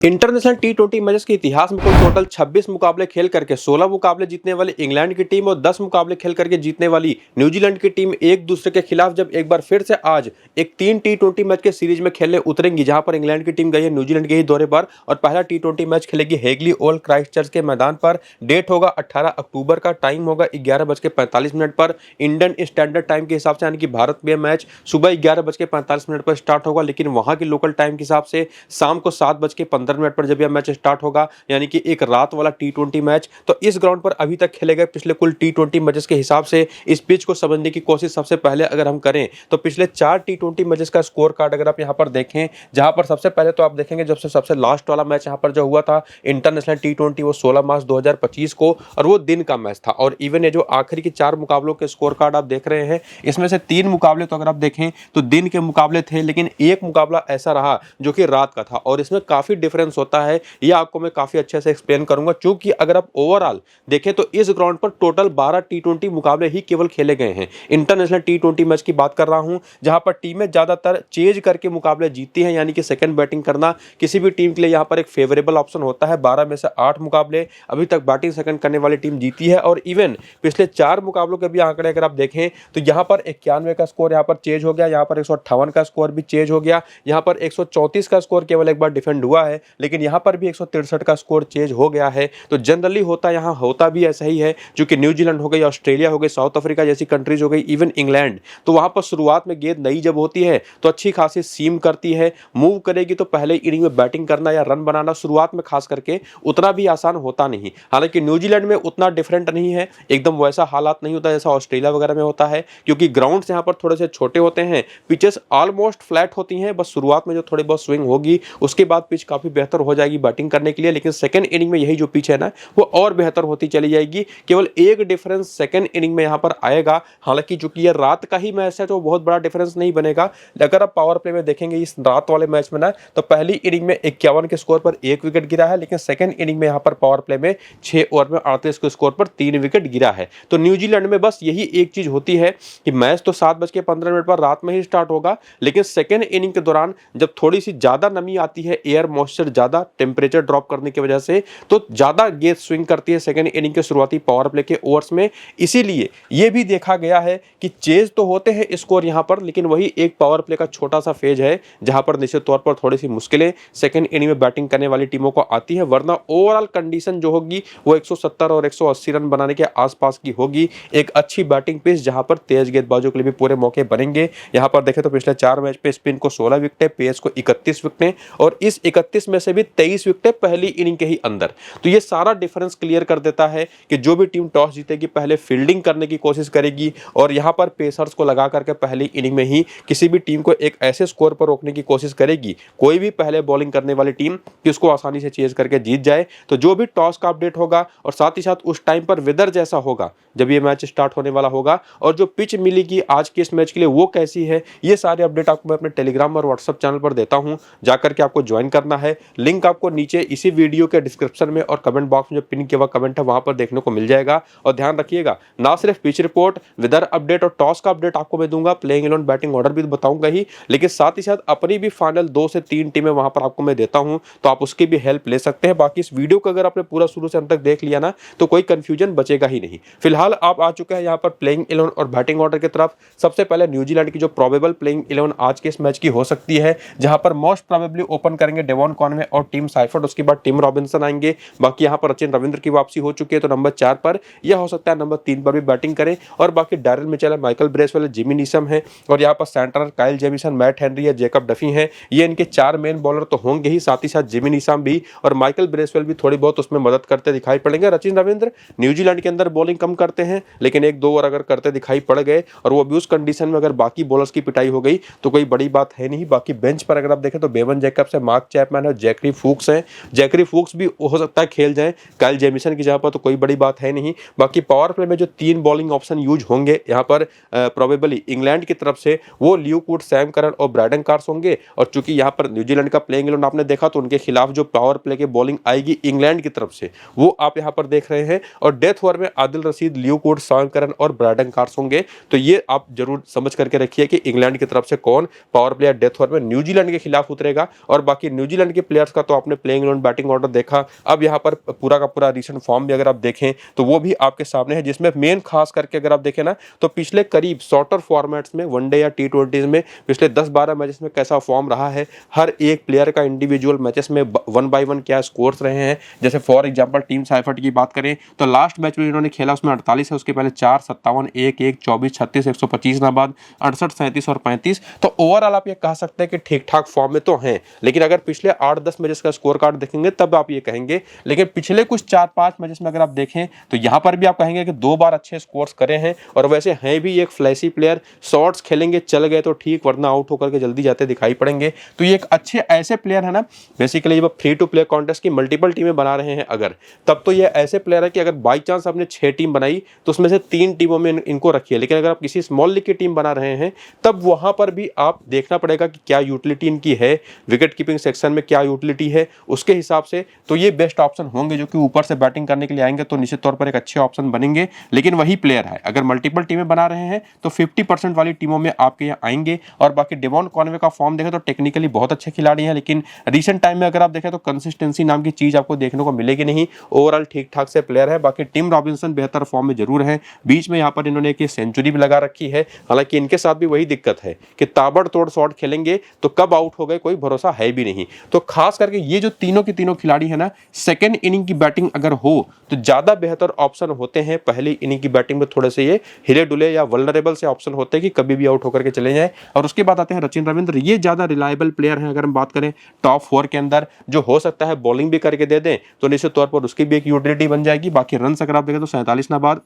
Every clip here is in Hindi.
इंटरनेशनल टी20 मैचेस के इतिहास में कुल टोटल 26 मुकाबले खेल करके 16 मुकाबले जीतने वाली इंग्लैंड की टीम और 10 मुकाबले खेल करके जीतने वाली न्यूजीलैंड की टीम एक दूसरे के खिलाफ जब एक बार फिर से आज एक 3 टी20 मैच के सीरीज में खेलने उतरेंगी, जहां पर इंग्लैंड की टीम गई है न्यूजीलैंड के ही दौरे पर और पहला टी20 मैच खेलेगी हेगली ओवल क्राइस्टचर्च के मैदान पर। डेट होगा 18 अक्टूबर का, टाइम होगा 11:45 पर इंडियन स्टैंडर्ड टाइम के हिसाब से, यानी कि भारत में मैच सुबह 11:45 पर स्टार्ट होगा, लेकिन वहां के लोकल टाइम के हिसाब से शाम को 7:15 पर जब यह मैच स्टार्ट होगा, यानी कि एक रात वाला टी20 मैच। तो इस ग्राउंड पर अभी तक खेले गए पिछले कुल टी20 मैचेस के हिसाब से इस पिच को समझने की कोशिश सबसे पहले अगर हम करें तो पिछले 4 टी20 मैचेस का स्कोर कार्ड अगर आप यहां पर देखें, जहां पर सबसे पहले तो आप देखेंगे जब से सबसे लास्ट वाला मैच यहां पर जो हुआ था इंटरनेशनल टी20, वो 16 मार्च 2025 को, और वो दिन का मैच था। और इवन ये जो आखिरी के 4 मुकाबलों के स्कोर कार्ड आप देख रहे हैं, इसमें से 3 मुकाबले तो अगर आप देखें तो दिन के मुकाबले थे, लेकिन एक मुकाबला ऐसा रहा जो कि रात का था, और इसमें काफी डिफरेंस होता है। यह आपको मैं काफी अच्छे से एक्सप्लेन करूंगा, क्योंकि अगर आप ओवरऑल देखें तो इस ग्राउंड पर टोटल 12 टी20 मुकाबले ही केवल खेले गए हैं। इंटरनेशनल टी20 मैच की बात कर रहा हूं, जहां पर टीमें ज्यादातर चेज करके मुकाबले जीतती हैं, यानी कि सेकंड बैटिंग करना किसी भी टीम के लिए यहां पर एक फेवरेबल ऑप्शन होता है। 12 में से 8 मुकाबले अभी तक बैटिंग सेकंड करने वाली टीम जीती है, और इवन पिछले 4 मुकाबलों के भी आंकड़े अगर आप देखें तो यहां पर 91 का स्कोर यहां पर चेज हो गया, यहां पर 158 का स्कोर भी चेज हो गया, यहां पर 134 का स्कोर केवल एक बार डिफेंड हुआ है, लेकिन यहां पर भी 163 का स्कोर चेंज हो गया है। तो जनरली होता भी ऐसा ही है, जो कि न्यूजीलैंड हो गई, ऑस्ट्रेलिया हो गई, साउथ अफ्रीका जैसी कंट्रीज हो गई, इवन इंग्लैंड, तो वहां पर शुरुआत में गेंद नई जब होती है तो अच्छी खासी सीम करती है, मूव करेगी, तो पहले इनिंग में बैटिंग करना या रन बनाना शुरुआत में खास करके उतना भी आसान होता नहीं। हालांकि न्यूजीलैंड में उतना डिफरेंट नहीं है, एकदम वैसा हालात नहीं होता जैसा ऑस्ट्रेलिया वगैरह में होता है, क्योंकि ग्राउंड्स यहाँ पर थोड़े से छोटे होते हैं, पिचेस ऑलमोस्ट फ्लैट होती हैं, बस शुरुआत में जो थोड़ी बहुत स्विंग होगी उसके बाद पिच काफी बेहतर हो जाएगी बैटिंग करने के लिए। लेकिन सेकंड इनिंग में यही जो पिच है ना, वो और बेहतर होती चली जाएगी। केवल एक डिफरेंस सेकंड इनिंग में यहां पर आएगा, हालांकि चूंकि ये रात का ही मैच है तो बहुत बड़ा डिफरेंस नहीं बनेगा। अगर आप पावर प्ले में देखेंगे इस रात वाले मैच में ना, तो पहली इनिंग में 51 के स्कोर पर 1 विकेट गिरा है, लेकिन सेकंड इनिंग में यहां पर पावर प्ले में 6 ओवर में 38 के स्कोर पर 3 विकेट गिरा है। तो न्यूजीलैंड में बस यही एक चीज होती है कि मैच तो 7:15 पर रात में ही स्टार्ट होगा, लेकिन सेकंड इनिंग के दौरान जब थोड़ी सी ज्यादा नमी आती है, एयर मॉइस्चर ज्यादा, टेम्परेचर ड्रॉप करने की वजह से, तो ज्यादा गेंद स्विंग करती है सेकंड इनिंग के शुरुआती पावर प्ले के ओवर्स में। इसीलिए यह भी देखा गया है कि चेज तो होते हैं स्कोर यहां पर, लेकिन वही एक पावर प्ले का छोटा सा फेज है जहां पर निश्चित तौर पर थोड़ी सी मुश्किलें सेकंड इनिंग में बैटिंग करने वाली टीमों को आती है, वरना ओवरऑल कंडीशन जो होगी वो 170 और 180 रन बनाने के आसपास की होगी। एक अच्छी बैटिंग पिच जहां पर तेज गेंदबाजों के लिए भी पूरे मौके बनेंगे। यहां पर देखें तो पिछले 4 मैच पे स्पिन को 16 विकेटें, पेस को 31 विकेटें, और इस 31 में से भी 23 विकेटें पहली इनिंग के ही अंदर। तो ये सारा डिफरेंस क्लियर कर देता है कि जो भी टीम टॉस जीतेगी पहले फील्डिंग करने की कोशिश करेगी, और यहां पर पेसर्स को लगा करके पहली इनिंग में ही किसी भी टीम को एक ऐसे स्कोर पर रोकने की कोशिश करेगी, कोई भी पहले बॉलिंग करने वाली टीम, कि उसको आसानी से चेज करके जीत जाए। तो जो भी टॉस का अपडेट होगा, और साथ ही साथ उस टाइम पर वेदर जैसा होगा जब ये मैच स्टार्ट होने वाला होगा, और जो पिच मिलेगी आज के इस मैच के लिए वो कैसी है, ये सारे अपडेट आपको मैं अपने टेलीग्राम और व्हाट्सएप चैनल पर देता हूं। जाकर के आपको ज्वाइन करना है, लिंक आपको नीचे इसी वीडियो के डिस्क्रिप्शन में और कमेंट बॉक्स में जो पिन किया हुआ कमेंट है वहां पर देखने को मिल जाएगा। और ध्यान रखिएगा, ना सिर्फ पिच रिपोर्ट, वेदर अपडेट और टॉस का अपडेट आपको मैं दूंगा, प्लेइंग 11 बैटिंग ऑर्डर भी बताऊंगा ही, लेकिन साथ ही साथ अपनी भी फाइनल 2 से 3 टीमें वहां पर आपको मैं देता हूं, तो आप उसकी भी हेल्प ले सकते हैं। बाकी इस वीडियो को अगर आपने पूरा शुरू से अंत तक देख लिया ना, तो कोई कंफ्यूजन बचेगा ही नहीं। फिलहाल आप आ चुके हैं यहाँ पर प्लेइंग 11 और बैटिंग ऑर्डर की तरफ। सबसे पहले न्यूजीलैंड की जो प्रोबेबल प्लेइंग 11 आज के इस मैच की हो सकती है, जहां पर मोस्ट प्रोबेबली ओपन करेंगे डेवॉन कॉनवे और टीम साइफर्ड, उसके बाद टिम रॉबिन्सन आएंगे। बाकी यहाँ पर सचिन रविंद्र की वापसी हो चुकी है, तो नंबर 4 पर यह हो सकता है नंबर 3 पर भी बैटिंग करें। और बाकी डैरेल मिचेल है, माइकल ब्रेसवेल है, जिमी नीसम है, और यहाँ पर centre Kyle Jameson, Matt Henry है, जेकब डफी है। ये इनके 4 मेन बॉलर तो होंगे ही, साथ ही साथ जिमी नीसम भी और माइकल ब्रेसवेल भी थोड़ी बहुत उसमें मदद करते दिखाई पड़ेंगे। सचिन रविंद्र न्यूजीलैंड के अंदर बॉलिंग कम करते हैं, लेकिन 1-2 ओवर अगर करते दिखाई पड़ गए, और वो भी उस कंडीशन में अगर बाकी बॉलर्स की पिटाई हो गई तो कोई बड़ी बात है नहीं। बाकी बेंच पर अगर आप देखें तो बेवन जैकब्स है, मार्क चैपमैन है, जैकरी फूक्स है। जैकरी फूक्स भी हो सकता है खेल जाए काइल जेमिसन की जगह पर, तो कोई बड़ी बात है नहीं। बाकी पावर प्ले में जो 3 बॉलिंग ऑप्शन यूज होंगे यहाँ पर प्रोबेबली इंग्लैंड की तरफ से, वो ल्यूक वुड, सैम करन और ब्रैडन कार्स होंगे। और चूंकि यहाँ पर न्यूजीलैंड का प्लेइंग 11 आपने देखा, तो उनके खिलाफ जो पावर प्ले के बॉलिंग आएगी इंग्लैंड की तरफ से, वो आप यहाँ पर देख रहे हैं। और डेथ ओवर में Adil Rashid, Luke Wood, Sam Curran और ब्रैडन कार्स होंगे। तो ये आप जरूर समझ करके रखिए कि इंग्लैंड की तरफ से कौन पावर प्ले या डेथ ओवर में न्यूजीलैंड के खिलाफ उतरेगा। और बाकी न्यूजीलैंड की प्लेयर्स का तो आपने प्लेइंग 11 बैटिंग ऑर्डर देखा। अब यहाँ पर पूरा का पूरा रीसेंट फॉर्म भी अगर आप देखें तो वो भी आपके सामने है, जिसमें मेन खास करके अगर आप देखें ना तो पिछले करीब शॉर्टर फॉर्मेट्स में वनडे या टी20 में पिछले 10-12 मैचेस में कैसा फॉर्म रहा है, हर एक प्लेयर का इंडिविजुअल मैचेस में 1 बाय 1 क्या स्कोर्स रहे हैं। जैसे फॉर एग्जांपल टीम साइफर्ट की बात करें तो लास्ट मैच में इन्होंने खेला उसमें 48 है, उसके पहले 4, 57, 1, 24, 36, 125 ना बाद 68, 37 और 35। तो ओवरऑल आप ये कह सकते हैं कि ठीक ठाक फॉर्म में तो हैं, लेकिन अगर पिछले 8-10 मैचेस का स्कोर कार्ड देखेंगे तब आप ये कहेंगे। लेकिन पिछले कुछ 4-5 मैचेस में अगर आप देखें तो यहां पर भी आप कहेंगे कि 2 बार अच्छे स्कोर्स करे हैं, और वैसे हैं भी एक फ्लैशी प्लेयर। शॉट्स खेलेंगे चल गए तो ठीक, वरना आउट होकर के जल्दी जाते दिखाई पड़ेंगे। तो ये एक अच्छे ऐसे प्लेयर है ना, बेसिकली जब फ्री टू प्ले कॉन्टेस्ट की मल्टीपल टीमें बना रहे हैं अगर, तब तो ये ऐसे प्लेयर है कि अगर बाई चांस आपने 6 टीम बनाई तो उसमें से 3 टीमों में इनको रखिए। लेकिन अगर आप किसी स्मॉल लीग की टीम बना रहे हैं तब वहां पर भी आप देखना पड़ेगा कि क्या यूटिलिटी इनकी है, विकेट कीपिंग सेक्शन में क्या यूटिलिटी है, उसके हिसाब से तो ये बेस्ट ऑप्शन होंगे। जो कि ऊपर से बैटिंग करने के लिए आएंगे तो निश्चित तौर पर एक अच्छे ऑप्शन बनेंगे। लेकिन वही प्लेयर है, अगर मल्टीपल टीमें बना रहे हैं तो 50% वाली टीमों में आपके यहाँ आएंगे। और बाकी डेवॉन कॉनवे का फॉर्म देखें तो टेक्निकली बहुत अच्छे खिलाड़ी हैं, लेकिन रिसेंट टाइम में अगर आप देखें तो कंसिस्टेंसी नाम की चीज आपको देखने को मिलेगी नहीं। ओवरऑल ठीक ठाक से प्लेयर है। बाकी टिम रॉबिन्सन बेहतर फॉर्म में जरूर है, बीच में यहाँ पर इन्होंने एक सेंचुरी भी लगा रखी है। हालांकि इनके साथ भी वही दिक्कत है कि ताबड़तोड़ शॉट खेलेंगे तो कब आउट हो गए कोई भरोसा है भी नहीं। तो खास करके ये जो तीनों के तीनों खिलाड़ी है ना, सेकेंड इनिंग की बैटिंग अगर हो तो ज्यादा बेहतर ऑप्शन होते हैं। पहली इनिंग की बैटिंग में थोड़े से ये हिले डुले या वल्नरेबल से ऑप्शन होते हैं कि कभी भी आउट होकर के चले जाए। और उसके बाद आते हैं रचिन रविंद्र, ये ज्यादा रिलायबल प्लेयर हैं। अगर हम बात करें टॉप 4 के अंदर, जो हो सकता है बॉलिंग भी करके दे दें तो निश्चित तौर पर उसकी भी एक यूटिलिटी बन जाएगी। बाकी रन अगर आप देखें तो 47 ना बाद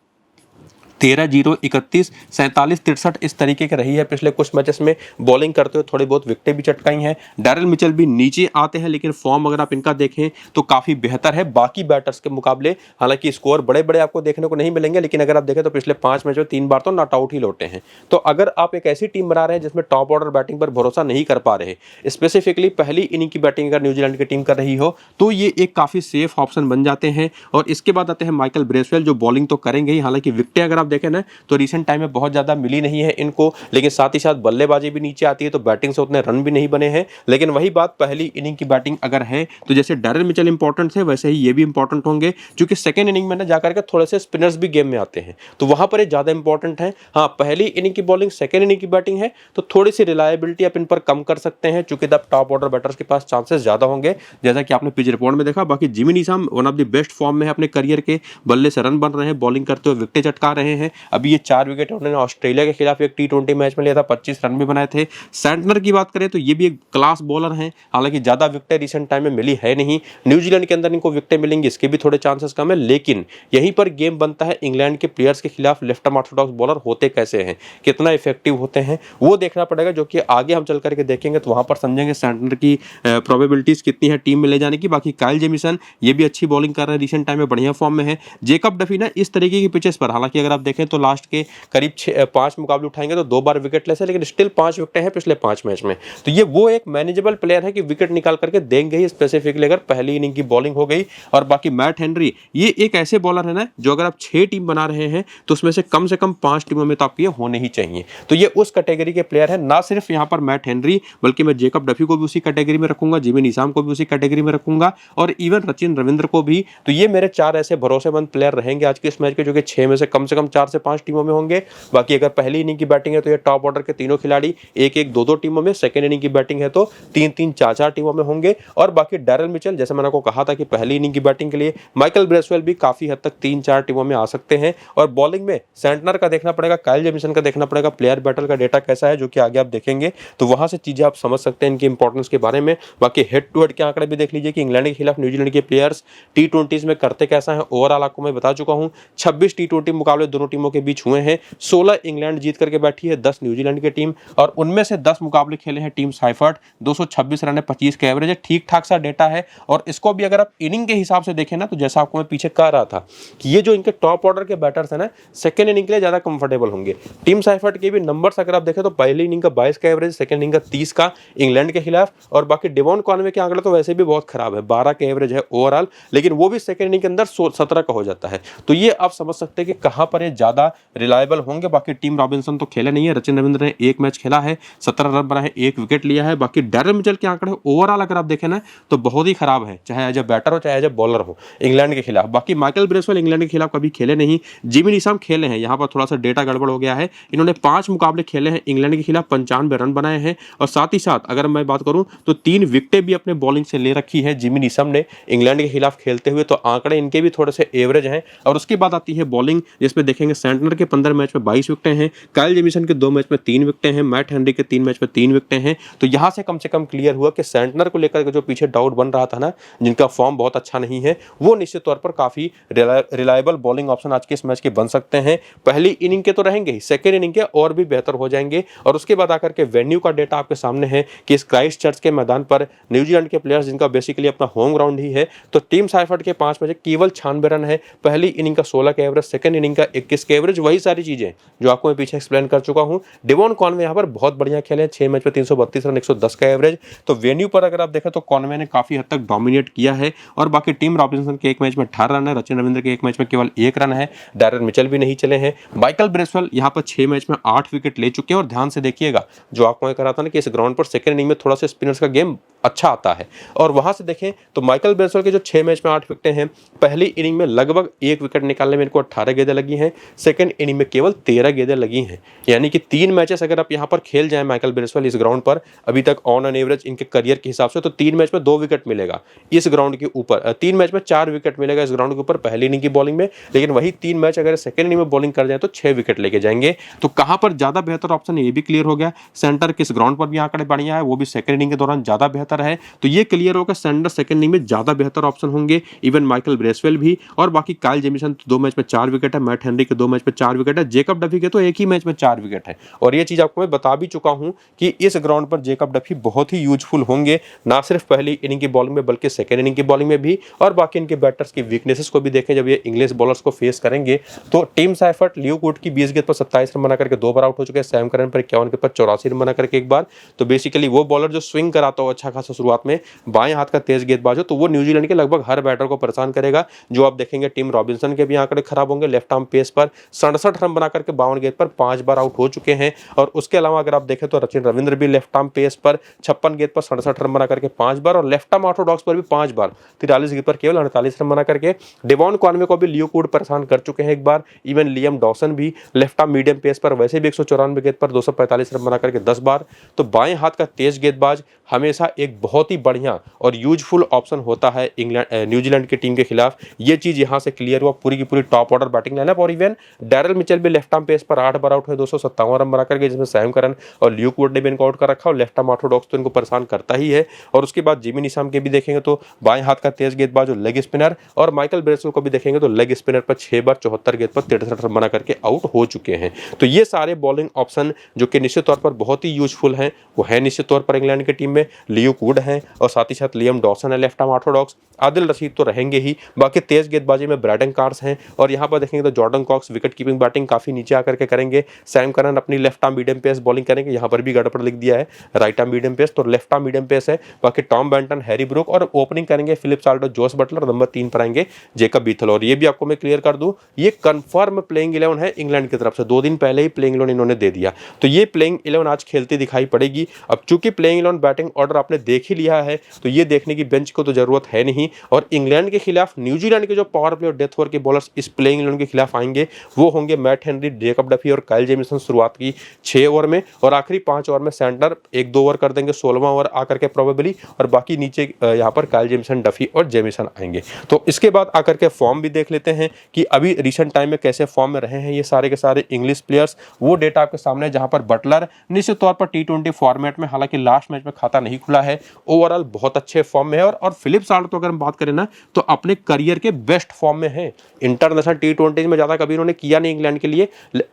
13, 0, 31, 47, 63 इस तरीके की रही है पिछले कुछ मैचेस में। बॉलिंग करते हुए थोड़ी बहुत विकेटें भी चटकाई हैं। डैरेल मिचेल भी नीचे आते हैं, लेकिन फॉर्म अगर आप इनका देखें तो काफी बेहतर है बाकी बैटर्स के मुकाबले। हालांकि स्कोर बड़े बड़े आपको देखने को नहीं मिलेंगे, लेकिन अगर आप देखें तो पिछले 5 मैच में 3 बार तो नॉट आउट ही लौटे हैं। तो अगर आप एक ऐसी टीम बना रहे हैं जिसमें टॉप ऑर्डर बैटिंग पर भरोसा नहीं कर पा रहे, स्पेसिफिकली पहली इनिंग की बैटिंग अगर न्यूजीलैंड की टीम कर रही हो, तो ये एक काफी सेफ ऑप्शन बन जाते हैं। और इसके बाद आते हैं माइकल ब्रेसवेल, जो बॉलिंग तो करेंगे ही। हालांकि विकेटें अगर आप देखें ना तो रिसेंट टाइम में बहुत ज्यादा मिली नहीं है इनको, लेकिन साथ ही साथ बल्लेबाजी भी नीचे आती है तो बैटिंग से उतने रन भी नहीं बने हैं। लेकिन वही बात, पहली इनिंग की बैटिंग अगर है तो जैसे डैरेल मिचेल इंपॉर्टेंट है वैसे ही ये भी इंपॉर्टेंट होंगे, क्योंकि सेकंड इनिंग में ना जाकर के थोड़े से स्पिनर्स भी गेम में आते हैं, तो वहां पर ये ज्यादा इंपॉर्टेंट है। हाँ, पहली इनिंग की बॉलिंग सेकंड इनिंग की बैटिंग है तो थोड़ी सी रिलायबिलिटी आप इन पर कम कर सकते हैं, चूंकि तब टॉप ऑर्डर बैटर्स के पास चांसेस ज्यादा होंगे, जैसा कि आपने पिच रिपोर्ट में देखा। बाकी Jimmy Neesham one of the best form में है अपने करियर के, बल्ले से रन बन रहे हैं, बॉलिंग करते हुए विकेटें चटका रहे हैं। अभी ये 4 विकेट उन्होंने ऑस्ट्रेलिया के खिलाफ एक टी20 मैच में लिया था, 25 रन भी बनाए थे। सैंटनर की बात करें तो ये भी एक क्लास बॉलर हैं, हालांकि ज्यादा विकेटें रिसेंट टाइम में मिली है नहीं। न्यूजीलैंड के अंदर इनको विकेटें मिलेंगी इसके भी थोड़े चांसेस कम है, लेकिन यहीं पर गेम बनता है इंग्लैंड के प्लेयर्स के खिलाफ लेफ्ट आर्म ऑर्थोडॉक्स बॉलर होते कैसे हैं, कितना इफेक्टिव होते हैं, वो देखना पड़ेगा, जो कि आगे हम चल करके देखेंगे तो वहां पर समझेंगे सैंटनर की प्रोबेबिलिटीज कितनी है टीम में ले जाने की। बाकी काइल जेमिसन ये भी अच्छी बॉलिंग कर रहे हैं, रिसेंट टाइम में बढ़िया फॉर्म में है। जेकब डफी ना इस तरीके की पिचेस पर, हालांकि अगर आप देखें तो लास्ट के करीब 5 मुकाबले उठाएंगे तो 2 बार विकेट लेस है, लेकिन स्टिल 5 विकेटें हैं पिछले 5 मैच में। तो ये वो एक मैनेजेबल प्लेयर है कि विकेट निकाल करके देंगे ही, स्पेसिफिकली अगर पहली इनिंग की बॉलिंग हो गई। और बाकी मैट हेनरी ये एक ऐसे बॉलर है ना, जो अगर आप 6 टीम बना रहे हैं तो उसमें से कम 5 टीमों में तो आपके होने ही चाहिए। तो ये उस कैटेगरी के प्लेयर है, ना सिर्फ यहाँ पर मैट हेनरी, बल्कि मैं जेकब डफी को भी उसी कैटेगरी में रखूंगा, जिमी निशाम को भी उसी कैटेगरी में रखूंगा, और इवन रचिन रविंद्र को भी। तो ये मेरे 4 ऐसे भरोसेमंद प्लेयर रहेंगे आज के इस मैच के, जो कि 6 में से कम 4 से 5 टीमों में होंगे। बाकी अगर पहली इनिंग की बैटिंग है तो ये टॉप ऑर्डर के तीनों खिलाड़ी 1-1, 2-2 टीमों में, सेकंड इनिंग की बैटिंग है तो 3-3, 4-4 टीमों में होंगे। और बाकी डैरेल मिचेल, जैसे मैंने आपको कहा था कि पहली इनिंग की बैटिंग के लिए माइकल ब्रेसवेल भी काफी हद तक 3-4 टीमों में आ सकते हैं। और बॉलिंग में सैंटनर का देखना पड़ेगा, काइल जेमिसन का देखना पड़ेगा, प्लेयर बैटल का डेटा कैसा है, जो कि आगे आप देखेंगे तो वहां से चीजें आप समझ सकते हैं इनकी इंपॉर्टेंस के बारे में। बाकी हेड टू हेड के आंकड़े भी देख लीजिए कि इंग्लैंड के खिलाफ न्यूजीलैंड के प्लेयर्स टी20 में करते कैसा है। ओवरऑल आपको मैं बता चुका हूं 26 टी20 मुकाबले दोनों टीमों के बीच हुए हैं, 16 इंग्लैंड जीत करके बैठी है, 10 न्यूजीलैंड की टीम, और उनमें से 10 मुकाबले खेले हैं टीम साइफर्ट, 226 रन है, 25 का एवरेज है, ठीक ठाक सा डेटा है। और इसको भी अगर आप इनिंग के हिसाब से देखें ना, तो जैसा आपको मैं पीछे कह रहा था कि ये जो इनके टॉप ऑर्डर के बैटर्स हैं ना, सेकंड इनिंग के लिए ज्यादा कंफर्टेबल होंगे। टीम साइफर्ट के भी नंबर्स अगर आप देखें तो पहली इनिंग का 22 का एवरेज, सेकंड इनिंग का 30 का इंग्लैंड के खिलाफ। और बाकी डेवॉन कॉनवे के आंकड़े तो वैसे भी बहुत खराब है, 12 का एवरेज है ओवरऑल, लेकिन वो भी सेकंड इनिंग के अंदर 17 का हो जाता है। तो ये आप समझ सकते हैं कि कहां पर ये ज़्यादा रिलायबल होंगे। बाकी टीम रॉबिन्सन तो खेले नहीं है, रचिन रविंद्र ने एक मैच खेला है, 17 रन बनाए, एक विकेट लिया है। बाकी डैरेल मिचेल के आंकड़े ओवरऑल अगर आप देखें ना तो बहुत ही खराब है, चाहे एज ए बैटर हो चाहे एज ए बॉलर हो इंग्लैंड के खिलाफ। बाकी माइकल ब्रेसवेल इंग्लैंड के खिलाफ कभी खेले नहीं, जिमी निशाम खेले हैं, यहाँ पर थोड़ा सा डेटा गड़बड़ हो गया है। इन्होंने 5 मुकाबले खेले हैं इंग्लैंड के खिलाफ, 95 रन बनाए हैं और साथ ही साथ अगर मैं बात करूं तो 3 विकेटें भी अपने बॉलिंग से ले रखी है जिमी निशम ने इंग्लैंड के खिलाफ खेलते हुए, तो आंकड़े इनके भी थोड़े से एवरेज हैं। और उसके बाद आती है बॉलिंग, जिसमें देखेंगे सेंटनर के 15 मैच में 22 विकेटें हैं, काइल जेमिसन के 2 मैच में 3 विकेटें हैं, मैट हेनरी के 3 मैच में 3 विकेटें हैं। तो यहां से कम क्लियर हुआ कि सेंटनर को लेकर जो पीछे डाउट बन रहा था ना, जिनका फॉर्म बहुत अच्छा नहीं है, वो निश्चित तौर पर काफी रिलायबल बॉलिंग ऑप्शन आज के इस मैच के बन सकते हैं। पहली इनिंग के तो रहेंगे ही, सेकेंड इनिंग के और भी बेहतर हो जाएंगे। और उसके बाद आकर के वेन्यू का डेटा आपके सामने है कि इस क्राइस्ट चर्च के मैदान पर न्यूजीलैंड के प्लेयर्स, जिनका बेसिकली अपना होम ग्राउंड ही है, तो टीम साइफर्ट के 5 मैच केवल 96 रन है, पहली इनिंग का 16 का एवरेज, सेकंड इनिंग का 21 का एवरेज, वही सारी चीजें जो आपको मैं पीछे एक्सप्लेन कर चुका हूं। डेवॉन कॉनवे यहाँ पर बहुत बढ़िया खेले, 6 मैच में 332 रन, 110 का एवरेज। तो वेन्यू पर अगर आप देखें तो कॉनवे ने काफी हद तक डोमिनेट किया है। और बाकी टीम रॉबिन्सन के एक मैच में 18 रन है, रचिन रविंद्र के एक मैच में केवल 1 रन है, डैरेल मिचेल भी नहीं चले हैं। माइकल ब्रेसवेल यहाँ पर 6 मैच में 8 विकेट ले चुके हैं। और ध्यान से देखिएगा, जो आपको मैं कह रहा था ना कि इस ग्राउंड पर सेकंड इनिंग में थोड़ा सा स्पिनर्स का गेम अच्छा आता है, और वहां से देखें तो माइकल ब्रेसवेल के जो 6 मैच में 8 विकेटें हैं, पहली इनिंग में लगभग 1 विकेट निकालने में इनको 18 गेंदें लगी हैं, सेकंड इनिंग में केवल 13 गेंदें लगी हैं। यानी कि 3 मैचेस अगर आप यहां पर खेल जाएं माइकल ब्रेसवेल इस ग्राउंड पर, अभी तक ऑन एन एवरेज इनके करियर के हिसाब से, तो 3 मैच में 2 विकेट मिलेगा इस ग्राउंड के ऊपर, 3 मैच में 4 विकेट मिलेगा इस ग्राउंड के ऊपर पहली इनिंग की बॉलिंग में। लेकिन वही 3 मैच अगर सेकंड इनिंग में बॉलिंग कर जाए तो 6 विकेट लेके जाएंगे। तो कहां पर ज्यादा बेहतर ऑप्शन है ये भी क्लियर हो गया। सेंटर किस ग्राउंड पर भी आंकड़े बढ़िया है, वो भी सेकंड इनिंग के दौरान ज्यादा बेहतर है। तो ये क्लियर होगा, सेंटर सेकंड इनिंग में ज्यादा बेहतर ऑप्शन होंगे, इवन माइकल ब्रेसवेल भी। और बाकी काइल जेमिसन 2 मैच में 4 विकेट है, मैट हेनरी के 2 मैच में 4 विकेट है, जेकब डफी के तो एक ही मैच में 4 विकेट है। और ये चीज आपको मैं बता भी चुका हूं कि इस ग्राउंड पर जेकब डफी बहुत ही यूजफुल होंगे, ना सिर्फ पहली इनिंग की बॉलिंग में बल्कि सेकंड इनिंग की बॉलिंग में भी। और बाकी इनके बैटर्स की वीकनेसेस को भी देखें, जब ये इंग्लिश बॉलर्स को फेस करेंगे तो टीम साइफर्ट लियो वुड की 20 गेंद पर 27 रन बना करके 2 बार आउट हो चुके हैं, सैम करन पर 51 गेंद पर 84 रन बना करके 1 बार। तो बेसिकली वो बॉलर जो स्विंग कराता हो अच्छा खासा शुरुआत में, बाएं हाथ का तेज गेंदबाज हो, तो वो न्यूजीलैंड के लगभग हर बैटर को परेशान करेगा। जो आप देखेंगे टीम रॉबिन्सन के भी आंकड़े खराब होंगे, लेफ्ट आर्म पेस पर 67 रन बना करके 52 गेंद पर 5 बार आउट हो चुके हैं। और उसके अलावा अगर आप देखें तो रचिन रविंद्र भी लेफ्ट आर्म पेस पर 56 गेंद पर 67 रन बना करके 5 बार, और लेफ्ट आर्म ऑर्थोडॉक्स पर भी 5 बार 43 गेंद पर केवल 48 रन बना करके। डेवॉन कॉनवे को भी लियो वुड परेशान कर चुके हैं एक बार, इवन लियम डॉसन भी लेफ्ट आर्म मीडियम पेस पर वैसे भी 194 गेंद पर 245 रन बना करके 10 बार। तो बाएं हाथ का तेज गेंदबाज हमेशा एक बहुत ही बढ़िया और यूजफुल ऑप्शन होता है इंग्लैंड न्यूजीलैंड की टीम के खिलाफ। ये चीज यहां से क्लियर हुआ, पूरी की पूरी टॉप ऑर्डर बैटिंग लाइनअप। और इवन डैरेल मिचेल भी लेफ्ट आर्म पेस पर 8 बार आउट हुए, 257 रन बना करके, जिसमें सैम करन और ल्यूक वुड ने भी इनको आउट कर रखा। और लेफ्ट आर्म ऑर्थोडॉक्स तो इनको परेशान करता ही है। और उसके बाद जिमी निशाम के भी देखेंगे तो बाएं हाथ का तेज गेंदबाज और लेग स्पिनर, और माइकल ब्रेसवेल को भी देखेंगे तो लेग स्पिनर पर 6 बार 74 गेंद पर 63 रन बना करके आउट हो चुके हैं। तो ये सारे बॉलिंग ऑप्शन जो कि निश्चित तौर पर बहुत ही यूजफुल हैं, वो है निश्चित तौर पर इंग्लैंड की टीम में। लियो वुड हैं और साथ ही साथ लियम डॉसन है left arm Orthodox, Adil Rashid तो रहेंगे ही, बाकी तेज गेंदबाजी में ब्रैडन कार्स हैं। और यहाँ पर देखेंगे तो Jordan Cox wicket keeping batting काफी नीचे आकर के करेंगे। सैम करन अपनी left arm medium pace bowling करेंगे, यहाँ पर भी गड़बड़ लिख दिया है, राइट आर्म मीडियम पेस, तो लेफ्ट आर्म मीडियम पेस है। बाकी टॉम बेंटन, हैरी ब्रूक, और ओपनिंग करेंगे Philip Salt, Jos Buttler, number 3 पर आएंगे जेकब बीथल। और ये भी आपको मैं क्लियर कर दूं, ये कंफर्म प्लेइंग 11 है इंग्लैंड की तरफ से, 2 दिन पहले ही प्लेइंग 11 इन्होंने दे दिया। तो ये प्लेइंग 11 आज खेलती दिखाई पड़ेगी। अब चूंकि प्लेइंग 11 बैटिंग ऑर्डर आपने देख ही लिया है, तो ये देखने की बेंच को तो जरूरत है नहीं। और इंग्लैंड के खिलाफ न्यूजीलैंड के जो पावर प्ले और डेथ ओवर के बॉलर्स इस प्लेइंग 11 के खिलाफ आएंगे, वो होंगे मैट हेनरी, जेकब डफी और काइल जेमिसन शुरुआत की 6 ओवर में, और आखिरी 5 ओवर में सेंटर 1-2 ओवर कर देंगे, 16वां ओवर आकर के प्रोबेबली, और बाकी नीचे यहाँ पर काइल जेमिसन, डफी और जेमिसन आएंगे। तो इसके बाद आकर के फॉर्म भी देख लेते हैं कि अभी रिसेंट टाइम में कैसे फॉर्म में रहे हैं ये सारे के सारे इंग्लिश प्लेयर्स। वो डेटा आपके सामने, जहां पर बटलर निश्चित तौर पर T20 फॉर्मेट में, हालांकि लास्ट मैच में खाता नहीं खुला है, ओवरऑल बहुत अच्छे फॉर्म में है। और फिलिप साल्टो तो अगर हम बात करें ना, तो अपने करियर के बेस्ट फॉर्म में है। इंटरनेशनल T20 में ज्यादा कभी इन्होंने किया नहीं इंग्लैंड के लिए,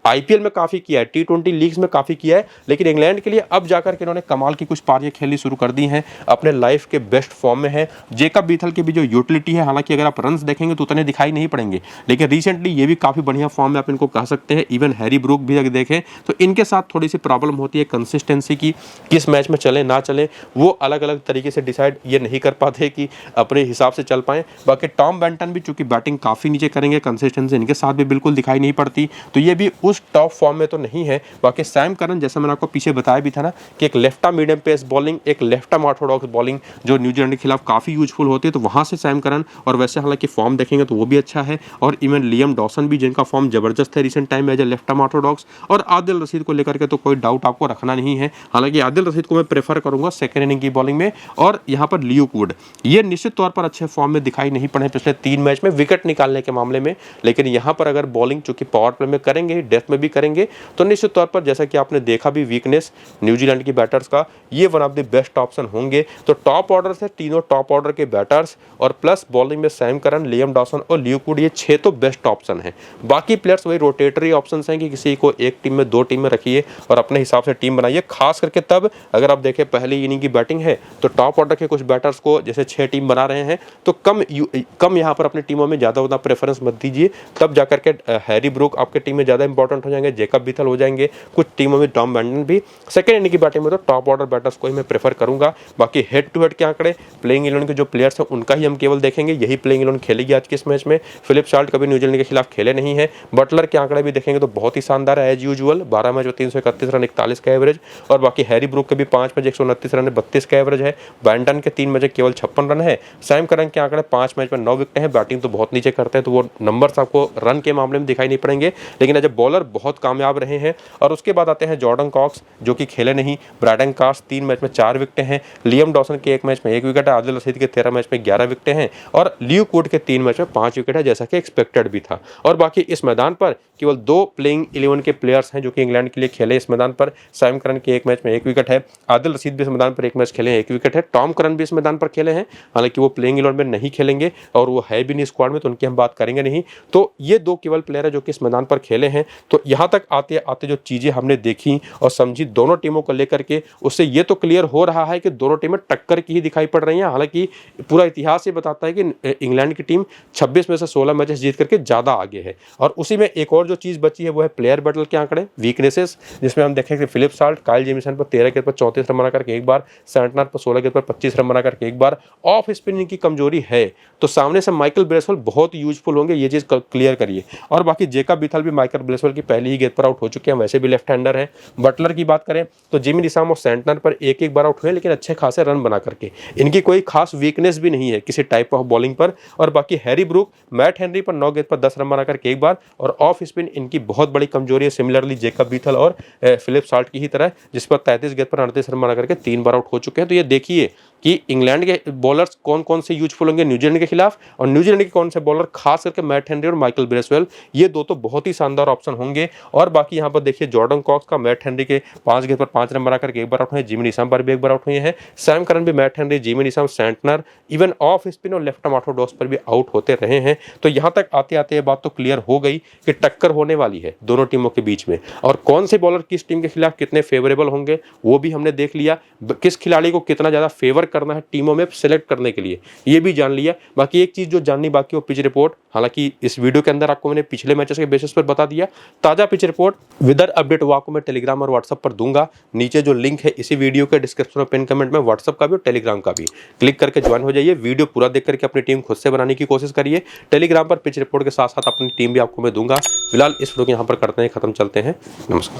IPL में काफी किया है, T20 लीग्स में काफी किया है, लेकिन इंग्लैंड के लिए अब जाकर के इन्होंने कमाल की कुछ पारियां खेलनी शुरू कर दी हैं, अपने लाइफ के बेस्ट फॉर्म में है। जेकब बीथल की भी जो यूटिलिटी है, हालांकि अगर आप रन्स देखेंगे तो उतने दिखाई नहीं पड़ेंगे, लेकिन रिसेंटली ये भी काफी बढ़िया फॉर्म में आप इनको कह सकते हैं। इवन हैरी ब्रूक भी अगर देखें तो इनके साथ थोड़ी सी प्रॉब्लम होती है कंसिस्टेंसी की, किस मैच में चले ना चले वो अलग अलग तरीके से डिसाइड ये नहीं कर पाते कि अपने हिसाब से चल पाएँ। बाकी टॉम बेंटन भी चूँकि बैटिंग काफ़ी नीचे करेंगे, कंसिस्टेंसी इनके साथ भी बिल्कुल दिखाई नहीं पड़ती, तो ये भी उस टॉप फॉर्म में तो नहीं है। बाकी सैम करन, जैसा मैंने आपको पीछे बताया भी था ना कि एक left arm medium pace bowling, एक लेफ्ट आर्म ऑर्थोडॉक्स बॉलिंग जो न्यूजीलैंड के खिलाफ काफ़ी यूजफुल होती है, तो वहाँ से सैम करन, और वैसे हालांकि फॉर्म देखेंगे तो वो भी अच्छा है। और इवन लियम डॉसन भी, जिनका फॉर्म जबरदस्त है रिसेंट टाइम में as a left arm orthodox. और आदिल रशीद को लेकर के तो कोई डाउट आपको रखना नहीं है, हालांकि आदिल रशीद को मैं प्रेफर करूंगा सेकंड इनिंग की बॉलिंग में। और यहाँ पर ल्यूक वुड, ये निश्चित तौर पर अच्छे फॉर्म में दिखाई नहीं पड़े पिछले 3 मैच में विकेट निकालने के मामले में, लेकिन यहाँ पर अगर बॉलिंग चूंकि पावर प्ले में करेंगे, डेथ में भी करेंगे, तो निश्चित तौर पर जैसा कि आपने देखा भी वीकनेस न्यूजीलैंड की बैटर्स का, ये one of the best option होंगे। तो टॉप ऑर्डर से तीनों टॉप ऑर्डर के बैटर्स और प्लस बॉलिंग में सैम करन, लियम डॉसन और ल्यूक वुड, ये 6 तो बेस्ट ऑप्शन हैं। बाकी प्लेयर्स वही रोटेटरी ऑप्शंस हैं कि किसी को एक टीम में 2 टीम में रखिए और अपने हिसाब से टीम बनाइए। खास करके तब अगर आप देखें पहली इनिंग की बैटिंग है तो टॉप ऑर्डर के कुछ बैटर्स को जैसे 6 टीम बना रहे हैं तो कम यहाँ पर अपनी टीमों में ज़्यादा उतना प्रेफरेंस मत दीजिए, तब जाकर के हैरी ब्रूक आपके टीम में ज़्यादा इंपॉर्टेंट हो जाएंगे, जेकब बीथल हो जाएंगे, कुछ टीमों में टॉम बेंटन भी। सेकंड इनिंग की बैटिंग में तो टॉप ऑर्डर बैटर्स को ही मैं प्रेफर करूंगा। बाकी हेड टू हेड के आंकड़े प्लेइंग 11 के जो प्लेयर्स हैं उनका ही हम केवल देखेंगे, यही प्लेइंग 11 खेलेगी आज के इस मैच में। फिलिप साल्ट कभी न्यूजीलैंड के खिलाफ खेले नहीं है। बटलर के आंकड़े भी देखेंगे तो बहुत ही शानदार है एज यूजुअल, 12 मैच में 331 रन 41 का एवरेज। और बाकी हैरी ब्रूक के भी 5 मैच 129 रन 32 का एवरेज है। बेंटन के 3 मैच केवल 56 रन है। सैम करन के आंकड़े 5 मैच में 9 विकेट हैं, बैटिंग तो बहुत नीचे करते हैं, तो वो नंबर्स आपको रन के मामले में दिखाई नहीं पड़ेंगे, लेकिन एज ए बॉलर बहुत कामयाब रहे हैं। और उसके बाद आते हैं जॉर्डन कॉक्स जो कि खेले नहीं। ब्रैडन कास्ट 3 मैच में 4 विकेटें हैं। लियम डॉसन के 1 मैच में 1 विकेट है। आदिल रशीद के 13 मैच में 11 विकेटें हैं। और ल्यूक वुड के 3 मैच में 5 विकेट है, जैसा कि एक्सपेक्टेड भी था। और बाकी इस मैदान पर केवल 2 प्लेइंग 11 के प्लेयर्स हैं जो कि इंग्लैंड के लिए खेले इस मैदान पर। सैम करन के 1 मैच में 1 विकेट है। आदिल रशीद भी इस मैदान पर 1 मैच खेले हैं, 1 विकेट है। टॉम करन भी इस मैदान पर खेले हैं, हालांकि वो प्लेइंग 11 में नहीं खेलेंगे और वो है भी नहीं स्क्वाड में, तो उनकी हम बात करेंगे नहीं। तो ये 2 केवल प्लेयर है जो कि इस मैदान पर खेले हैं। तो यहाँ तक आते आते जो चीज़ें हमने देखी और समझी दोनों टीमों को लेकर के, उससे ये तो क्लियर हो रहा है कि दोनों टीमें टक्कर की ही दिखाई पड़ रही हैं। हालांकि पूरा इतिहास ये बताता है कि इंग्लैंड की टीम 26 में से 16 मैचेस जीत करके ज़्यादा आगे है। और उसी में एक और जो चीज़ बची है वो है प्लेयर बैटल के आंकड़े, वीकनेसेस, जिसमें हम देखें कि फिलिप साल्ट काइल जेमिसन पर 13 गेंद पर 34 रन बना करके एक बार, सैंटनर पर 16 गेंद पर 25 रन बना करके एक बार। ऑफ स्पिनिंग की कमजोरी है, तो सामने से माइकल ब्रेसवेल बहुत यूजफुल होंगे, ये चीज़ क्लियर करिए। और बाकी जेकब बीथल भी माइकल ब्रेसवेल की पहली ही गेंद पर आउट हो चुके हैं, वैसे भी लेफ्ट हैंडर हैं। बटलर की बात करें तो जिमी निशाम और सैंटनर पर एक बार आउट हुए, लेकिन अच्छे खासे रन बना करके। इनकी कोई खास वीकनेस भी नहीं है किसी टाइप ऑफ बॉलिंग पर। और बाकी हैरी ब्रूक, मैट हेनरी पर 9 गेंद पर 10 रन बना करके एक बार, और ऑफ स्पिन इनकी बहुत बड़ी कमजोरी है, सिमिलरली जेकब बीथल और फिलिप साल्ट की ही तरह, जिस पर 33 गेंद पर 38 रन बना करके 3 बार आउट हो चुके हैं। तो ये देखिए कि इंग्लैंड के बॉलर्स कौन कौन से यूजफुल होंगे न्यूजीलैंड के खिलाफ, और न्यूजीलैंड के कौन से बॉलर, खास करके मैट हेनरी और माइकल ब्रेसवेल, ये 2 तो बहुत ही शानदार ऑप्शन होंगे। और बाकी यहाँ पर देखिए जॉर्डन कॉक्स का, मैट हेनरी के 5 गेंद पर 5 रन बना करके एक बार आउट हुए, जिमी निशाम पर भी एक बार आउट हुए हैं। सैम करन भी Matt Henry, Jimmy Neesham, Santner, even off spin और लेफ्ट आर्म ऑर्थोडॉक्स पर भी आउट होते रहे हैं। तो यहाँ तक आते आते ये बात तो क्लियर हो गई कि टक्कर होने वाली है दोनों टीमों के बीच में, और कौन से बॉलर किस टीम के खिलाफ कितने फेवरेबल होंगे वो भी हमने देख लिया। किस खिलाड़ी को कितना ज़्यादा फेवर करना है टीमों में सेलेक्ट करने के लिए, ये भी जान लिया। बाकी एक चीज़ जो जाननी बाकी वो पिच रिपोर्ट, हालांकि इस वीडियो के अंदर आपको मैंने पिछले मैचेस के बेसिस पर बता दिया। ताज़ा पिच रिपोर्ट विदर अपडेट वो आपको मैं टेलीग्राम और व्हाट्सएप पर दूंगा। नीचे जो लिंक है इसी वीडियो के डिस्क्रिप्शन और पिन कमेंट में, व्हाट्सएप का भी और टेलीग्राम का भी, क्लिक करके ज्वाइन हो जाइए। वीडियो पूरा देख करके अपनी टीम खुद से बनाने की कोशिश करिए। टेलीग्राम पर पिच रिपोर्ट के साथ साथ अपनी टीम भी आपको मैं दूंगा। फिलहाल इस वीडियो को यहाँ पर करते हैं खत्म, चलते हैं, नमस्कार।